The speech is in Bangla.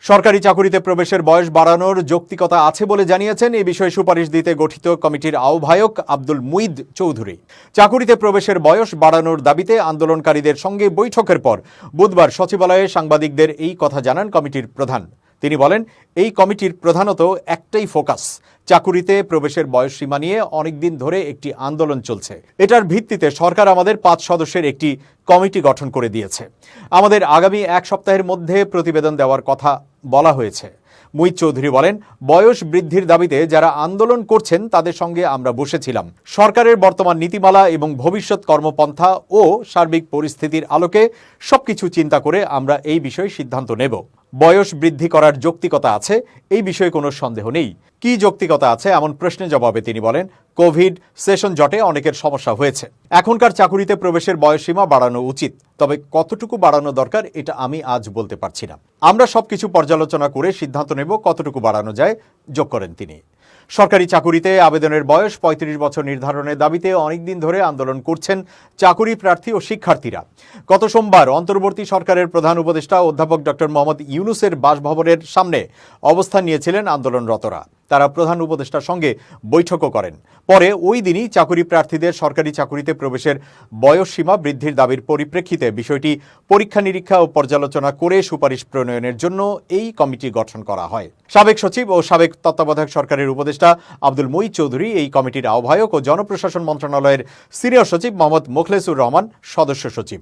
সরকারি চাকুরিতে প্রবেশের বয়স বাড়ানোর যৌক্তিকতা আছে বলে জানিয়েছেন এই বিষয়ে সুপারিশ দিতে গঠিত কমিটির আহ্বায়ক আব্দুল মুঈদ চৌধুরী। চাকুরিতে প্রবেশের বয়স বাড়ানোর দাবিতে আন্দোলনকারীদের সঙ্গে বৈঠকের পর বুধবার সচিবালয়ে সাংবাদিকদের এই কথা জানান কমিটির প্রধান। তিনি বলেন, এই কমিটির প্রধানত একটাই ফোকাস, চাকুরিতে প্রবেশের বয়সসীমা নিয়ে অনেকদিন ধরে একটি আন্দোলন চলছে। এটার ভিত্তিতে সরকার আমাদের 5 সদস্যের একটি কমিটি গঠন করে দিয়েছে। আমাদের আগামী 1 সপ্তাহের মধ্যে প্রতিবেদন দেওয়ার কথা বলা হয়েছে। মুঈদ চৌধুরী বলেন, বয়স বৃদ্ধির দাবিতে যারা আন্দোলন করছেন তাদের সঙ্গে আমরা বসেছিলাম। সরকারের বর্তমান নীতিমালা এবং ভবিষ্যৎ কর্মপন্থা ও সার্বিক পরিস্থিতির আলোকে সবকিছু চিন্তা করে আমরা এই বিষয়ে সিদ্ধান্ত নেব। বয়স বৃদ্ধি করার যৌক্তিকতা আছে, এই বিষয়ে কোনো সন্দেহ নেই। কি যৌক্তিকতা আছে এমন প্রশ্নের জবাবে তিনি বলেন, কোভিড সেশন জটে অনেকের সমস্যা হয়েছে। এখনকার চাকুরিতে প্রবেশের বয়সসীমা বাড়ানো উচিত, তবে কতটুকু বাড়ানো দরকার এটা আমি আজ বলতে পারছি না। আমরা সবকিছু পর্যালোচনা করে সিদ্ধান্ত নেব কতটুকু বাড়ানো যায়, যোগ করেন তিনি। সরকারি চাকুরিতে আবেদনের বয়স 35 বছর নির্ধারণের দাবিতে অনেকদিন ধরে আন্দোলন করছেন চাকুরি প্রার্থী ও শিক্ষার্থীরা। গত সোমবার অন্তর্বর্তী সরকারের প্রধান উপদেষ্টা অধ্যাপক ডক্টর মোহাম্মদ ইউনূসের বাসভবনের সামনে অবস্থান নিয়েছিলেন আন্দোলনরতরা। তারা প্রধান উপদেষ্টার সঙ্গে বৈঠকও করেন। পরে ওই দিনই চাকুরি প্রার্থীদের সরকারি চাকুরিতে প্রবেশের বয়সসীমা বৃদ্ধির দাবির পরিপ্রেক্ষিতে বিষয়টি পরীক্ষা নিরীক্ষা ও পর্যালোচনা করে সুপারিশ প্রণয়নের জন্য এই কমিটি গঠন করা হয়। সাবেক সচিব ও সাবেক তত্ত্বাবধায়ক সরকারের উপদেষ্টা আব্দুল মুঈদ চৌধুরী এই কমিটির আহ্বায়ক ও জনপ্রশাসন মন্ত্রণালয়ের সিনিয়র সচিব মোহাম্মদ মোখলেসুর রহমান সদস্য সচিব।